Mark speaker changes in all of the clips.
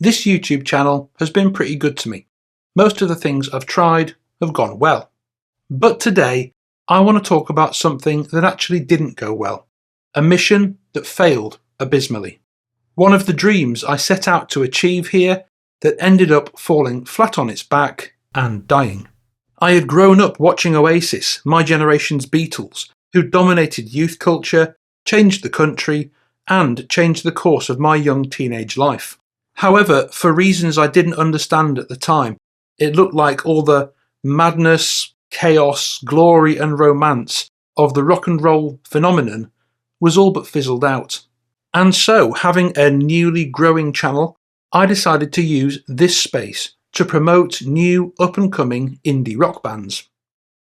Speaker 1: This YouTube channel has been pretty good to me. Most of the things I've tried have gone well. But today, I want to talk about something that actually didn't go well. A mission that failed abysmally. One of the dreams I set out to achieve here that ended up falling flat on its back and dying. I had grown up watching Oasis, my generation's Beatles, who dominated youth culture, changed the country, and changed the course of my young teenage life. However, for reasons I didn't understand at the time, it looked like all the madness, chaos, glory and romance of the rock and roll phenomenon was all but fizzled out. And so, having a newly growing channel, I decided to use this space to promote new up-and-coming indie rock bands.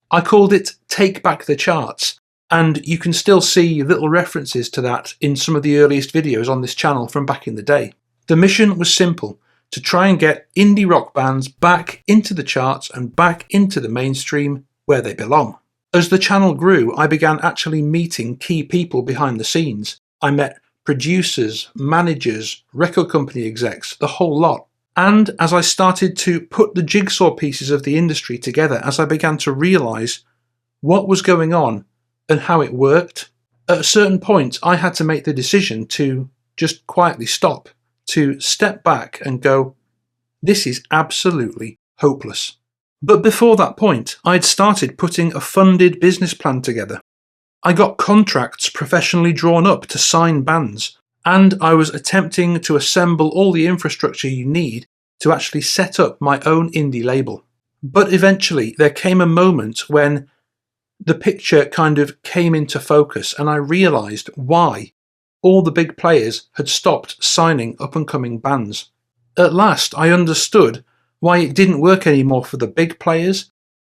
Speaker 1: I called it Take Back the Charts, and you can still see little references to that in some of the earliest videos on this channel from back in the day. The mission was simple, to try and get indie rock bands back into the charts and back into the mainstream where they belong. As the channel grew, I began actually meeting key people behind the scenes. I met producers, managers, record company execs, the whole lot. And as I started to put the jigsaw pieces of the industry together, as I began to realise what was going on and how it worked, at a certain point I had to make the decision to just quietly stop, to step back and go, this is absolutely hopeless. But before that point, I'd started putting a funded business plan together. I got contracts professionally drawn up to sign bands, and I was attempting to assemble all the infrastructure you need to actually set up my own indie label. But eventually there came a moment when the picture kind of came into focus and I realised why all the big players had stopped signing up-and-coming bands. At last I understood why it didn't work anymore for the big players,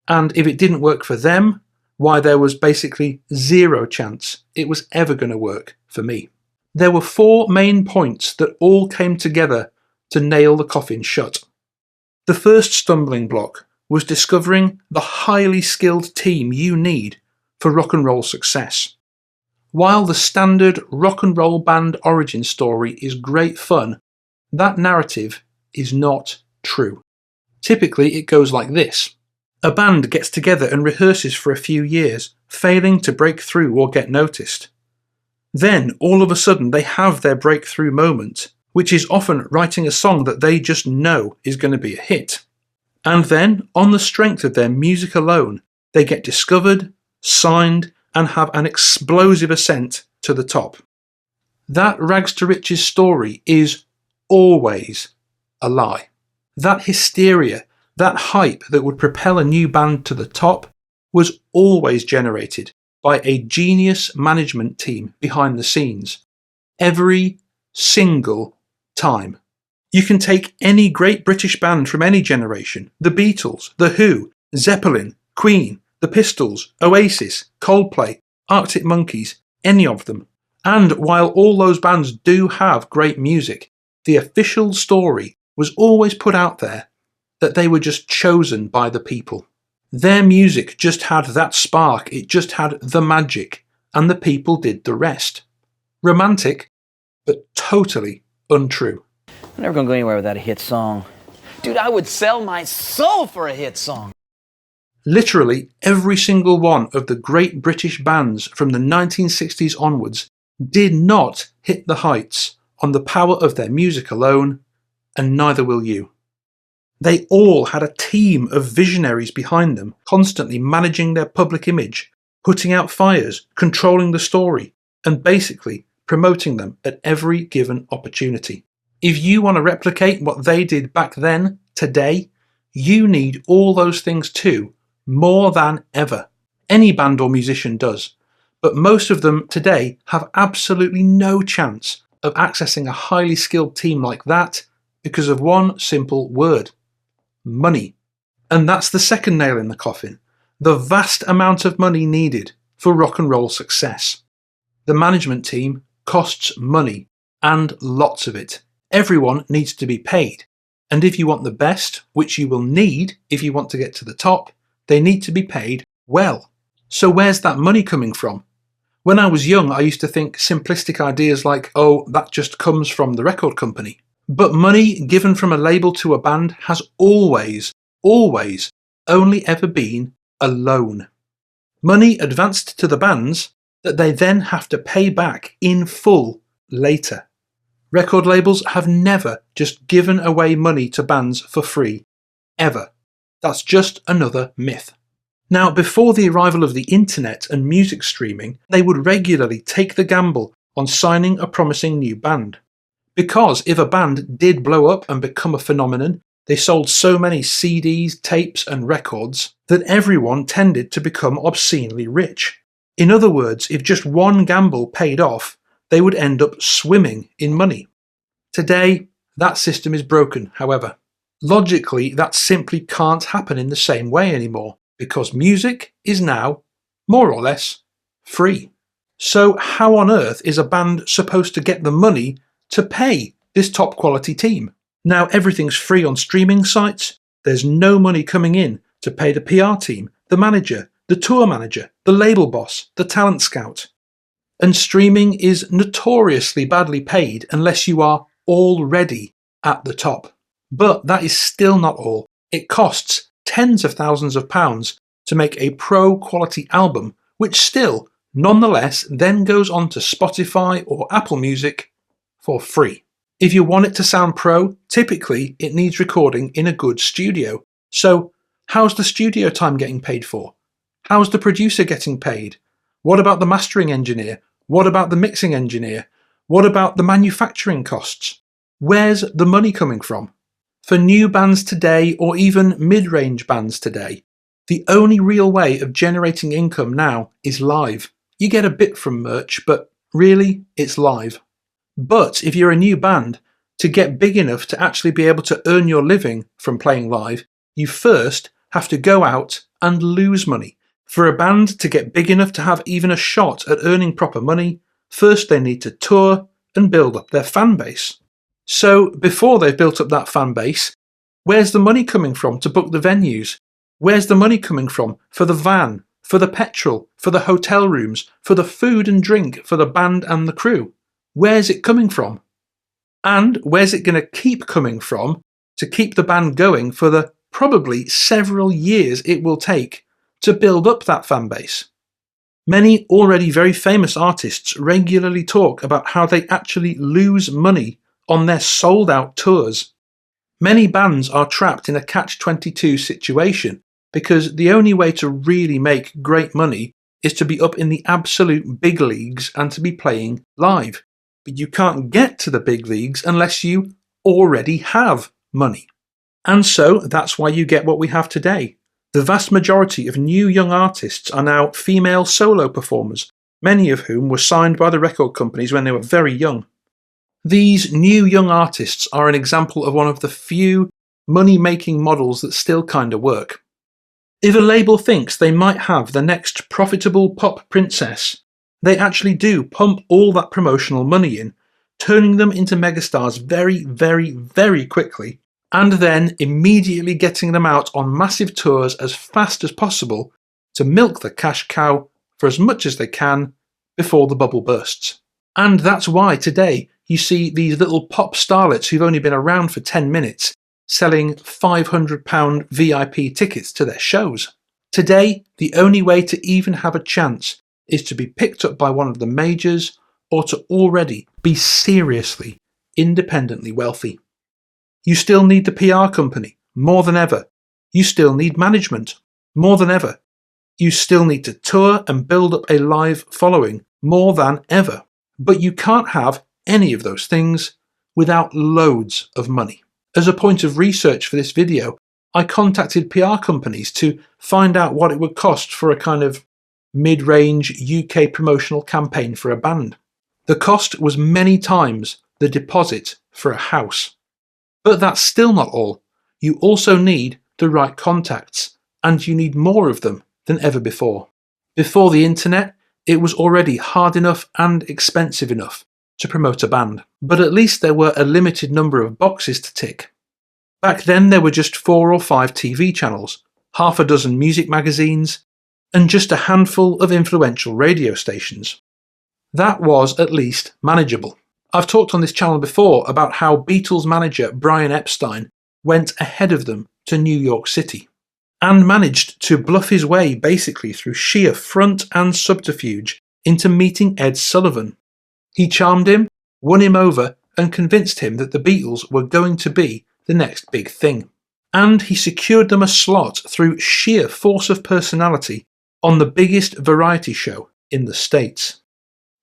Speaker 1: and if it didn't work for them, why there was basically zero chance it was ever going to work for me. There were 4 main points that all came together to nail the coffin shut. The first stumbling block was discovering the highly skilled team you need for rock and roll success. While the standard rock and roll band origin story is great fun, that narrative is not true. Typically it goes like this. A band gets together and rehearses for a few years, failing to break through or get noticed. Then, all of a sudden, they have their breakthrough moment, which is often writing a song that they just know is going to be a hit. And then, on the strength of their music alone, they get discovered, signed, and have an explosive ascent to the top. That rags to riches story is always a lie. That hysteria, that hype that would propel a new band to the top, was always generated by a genius management team behind the scenes. Every single time. You can take any great British band from any generation, the Beatles, The Who, Zeppelin, Queen, the Pistols, Oasis, Coldplay, Arctic Monkeys, any of them. And while all those bands do have great music, the official story was always put out there that they were just chosen by the people. Their music just had that spark, it just had the magic, and the people did the rest. Romantic, but totally untrue.
Speaker 2: I'm never gonna go anywhere without a hit song. Dude, I would sell my soul for a hit song.
Speaker 1: Literally every single one of the great British bands from the 1960s onwards did not hit the heights on the power of their music alone, and neither will you. They all had a team of visionaries behind them, constantly managing their public image, putting out fires, controlling the story, and basically promoting them at every given opportunity. If you want to replicate what they did back then, today, you need all those things too, more than ever. Any band or musician does, but most of them today have absolutely no chance of accessing a highly skilled team like that because of one simple word: money. And that's the second nail in the coffin, the vast amount of money needed for rock and roll success. The management team costs money, and lots of it. Everyone needs to be paid, and if you want the best, which you will need if you want to get to the top, they need to be paid well. So where's that money coming from? When I was young, I used to think simplistic ideas like, oh, that just comes from the record company. But money given from a label to a band has always only ever been a loan. Money advanced to the bands that they then have to pay back in full later. Record labels have never just given away money to bands for free, ever. That's just another myth. Now, before the arrival of the internet and music streaming, they would regularly take the gamble on signing a promising new band. Because if a band did blow up and become a phenomenon, they sold so many CDs, tapes and records that everyone tended to become obscenely rich. In other words, if just one gamble paid off, they would end up swimming in money. Today, that system is broken, however. Logically, that simply can't happen in the same way anymore, because music is now, more or less, free. So how on earth is a band supposed to get the money to pay this top quality team? Now everything's free on streaming sites, there's no money coming in to pay the PR team, the manager, the tour manager, the label boss, the talent scout. And streaming is notoriously badly paid unless you are already at the top. But that is still not all. It costs tens of thousands of pounds to make a pro quality album, which still, nonetheless, then goes on to Spotify or Apple Music for free. If you want it to sound pro, typically it needs recording in a good studio. So how's the studio time getting paid for? How's the producer getting paid? What about the mastering engineer? What about the mixing engineer? What about the manufacturing costs? Where's the money coming from? For new bands today, or even mid-range bands today, the only real way of generating income now is live. You get a bit from merch, but really, it's live. But if you're a new band, to get big enough to actually be able to earn your living from playing live, you first have to go out and lose money. For a band to get big enough to have even a shot at earning proper money, first they need to tour and build up their fan base. So before they've built up that fan base, where's the money coming from to book the venues? Where's the money coming from for the van, for the petrol, for the hotel rooms, for the food and drink for the band and the crew? Where's it coming from? And where's it going to keep coming from to keep the band going for the probably several years it will take to build up that fan base? Many already very famous artists regularly talk about how they actually lose money on their sold-out tours. Many bands are trapped in a catch-22 situation because the only way to really make great money is to be up in the absolute big leagues and to be playing live. But you can't get to the big leagues unless you already have money. And so that's why you get what we have today. The vast majority of new young artists are now female solo performers, many of whom were signed by the record companies when they were very young. These new young artists are an example of one of the few money-making models that still kinda work. If a label thinks they might have the next profitable pop princess, they actually do pump all that promotional money in, turning them into megastars very, very, very quickly, and then immediately getting them out on massive tours as fast as possible to milk the cash cow for as much as they can before the bubble bursts. And that's why today you see these little pop starlets who've only been around for 10 minutes selling £500 VIP tickets to their shows. Today, the only way to even have a chance is to be picked up by one of the majors or to already be seriously independently wealthy. You still need the PR company more than ever. You still need management more than ever. You still need to tour and build up a live following more than ever. But you can't have any of those things without loads of money. As a point of research for this video, I contacted PR companies to find out what it would cost for a kind of mid-range UK promotional campaign for a band. The cost was many times the deposit for a house. But that's still not all. You also need the right contacts, and you need more of them than ever before. Before the internet, it was already hard enough and expensive enough to promote a band, but at least there were a limited number of boxes to tick. Back then there were just 4 or 5 TV channels, half a dozen music magazines, and just a handful of influential radio stations. That was at least manageable. I've talked on this channel before about how Beatles manager Brian Epstein went ahead of them to New York City and managed to bluff his way basically through sheer front and subterfuge into meeting Ed Sullivan. He charmed him, won him over, and convinced him that the Beatles were going to be the next big thing. And he secured them a slot through sheer force of personality on the biggest variety show in the States.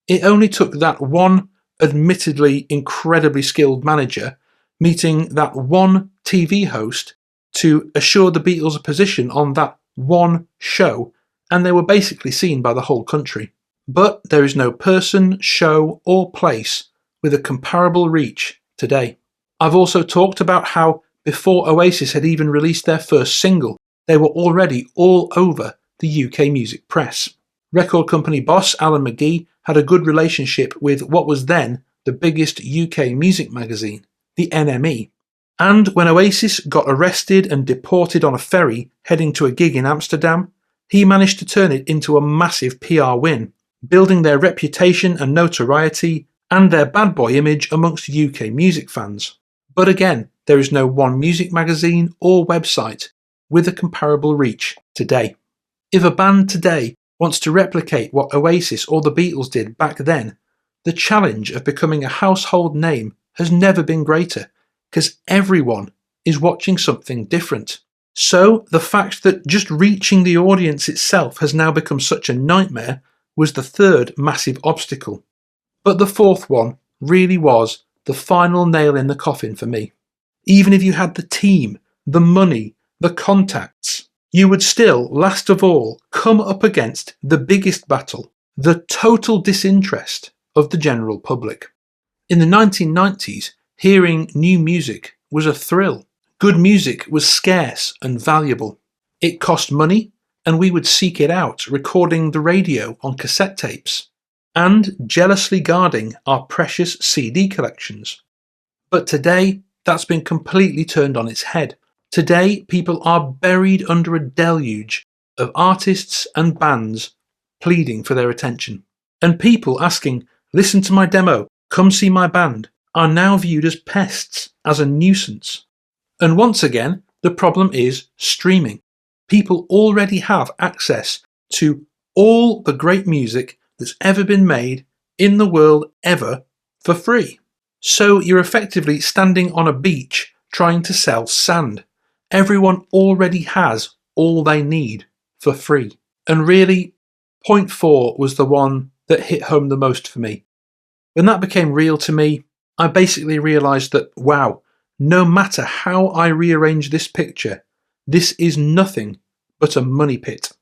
Speaker 1: It only took that one admittedly incredibly skilled manager meeting that one TV host to assure the Beatles a position on that one show, and they were basically seen by the whole country. But there is no person, show, or place with a comparable reach today. I've also talked about how before Oasis had even released their first single, they were already all over the UK music press. Record company boss Alan McGee had a good relationship with what was then the biggest UK music magazine, the NME. And when Oasis got arrested and deported on a ferry heading to a gig in Amsterdam, he managed to turn it into a massive PR win, building their reputation and notoriety and their bad boy image amongst UK music fans. But again, there is no one music magazine or website with a comparable reach today. If a band today wants to replicate what Oasis or the Beatles did back then, the challenge of becoming a household name has never been greater, because everyone is watching something different. So the fact that just reaching the audience itself has now become such a nightmare was the third massive obstacle. But the fourth one really was the final nail in the coffin for me. Even if you had the team, the money, the contacts, you would still, last of all, come up against the biggest battle, the total disinterest of the general public. In the 1990s, hearing new music was a thrill. Good music was scarce and valuable. It cost money, and we would seek it out, recording the radio on cassette tapes, and jealously guarding our precious CD collections. But today, that's been completely turned on its head. Today, people are buried under a deluge of artists and bands pleading for their attention. And people asking, "Listen to my demo, come see my band," are now viewed as pests, as a nuisance. And once again, the problem is streaming. People already have access to all the great music that's ever been made in the world ever for free. So you're effectively standing on a beach trying to sell sand. Everyone already has all they need for free. And really, point 4 was the one that hit home the most for me. When that became real to me, I basically realised that, wow, no matter how I rearrange this picture, this is nothing but a money pit.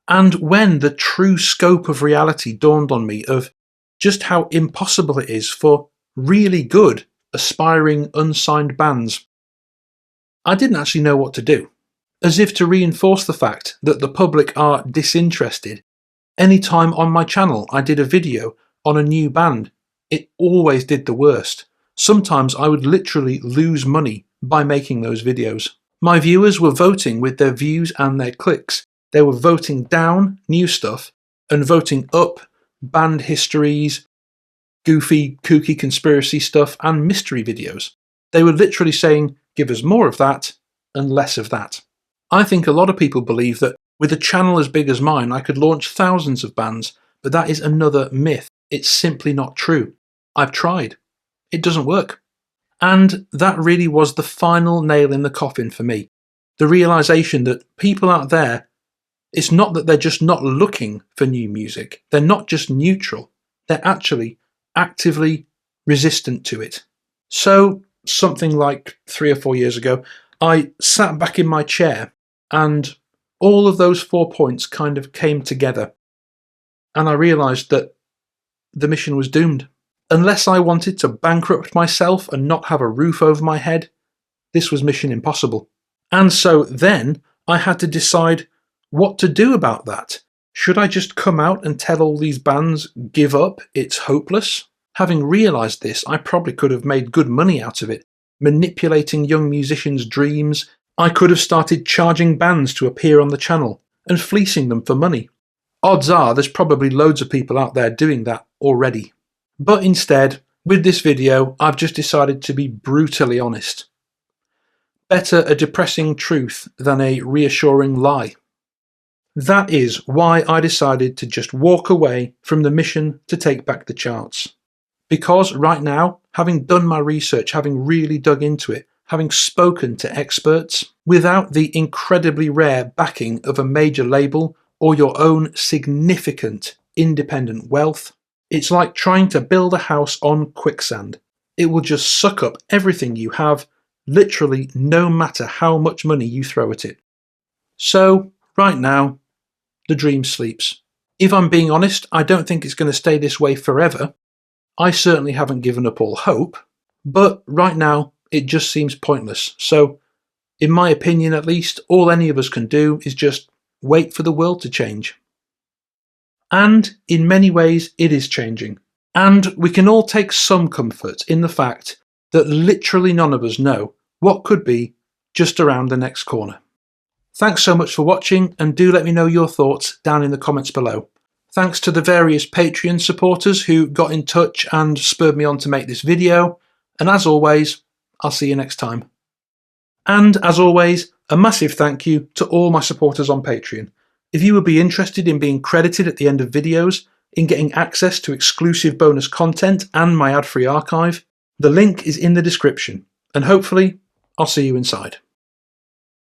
Speaker 1: And when the true scope of reality dawned on me of just how impossible it is for really good, aspiring, unsigned bands, I didn't actually know what to do. As if to reinforce the fact that the public are disinterested, any time on my channel I did a video on a new band, it always did the worst. Sometimes I would literally lose money by making those videos. My viewers were voting with their views and their clicks. They were voting down new stuff and voting up band histories, goofy, kooky conspiracy stuff, and mystery videos. They were literally saying, "Give us more of that and less of that." I think a lot of people believe that with a channel as big as mine, I could launch thousands of bands, but that is another myth. It's simply not true. I've tried. It doesn't work. And that really was the final nail in the coffin for me. The realisation that people out there, it's not that they're just not looking for new music. They're not just neutral. They're actually actively resistant to it. So, something like 3 or 4 years ago, I sat back in my chair and all of those 4 points kind of came together. And I realised that the mission was doomed. Unless I wanted to bankrupt myself and not have a roof over my head, this was mission impossible. And so then I had to decide what to do about that. Should I just come out and tell all these bands, give up, it's hopeless? Having realised this, I probably could have made good money out of it, manipulating young musicians' dreams. I could have started charging bands to appear on the channel and fleecing them for money. Odds are there's probably loads of people out there doing that already. But instead, With this video, I've just decided to be brutally honest. Better a depressing truth than a reassuring lie. That is why I decided to just walk away from the mission to take back the charts. Because right now, having done my research, having really dug into it, having spoken to experts, without the incredibly rare backing of a major label or your own significant independent wealth, it's like trying to build a house on quicksand. It will just suck up everything you have, literally no matter how much money you throw at it. So, right now, the dream sleeps. If I'm being honest, I don't think it's going to stay this way forever. I certainly haven't given up all hope, but right now it just seems pointless. So, in my opinion at least, all any of us can do is just wait for the world to change. And in many ways it is changing. And we can all take some comfort in the fact that literally none of us know what could be just around the next corner. Thanks so much for watching, and do let me know your thoughts down in the comments below. Thanks to the various Patreon supporters who got in touch and spurred me on to make this video, and as always, I'll see you next time. And as always, a massive thank you to all my supporters on Patreon. If you would be interested in being credited at the end of videos, in getting access to exclusive bonus content and my ad-free archive, the link is in the description, and hopefully I'll see you inside.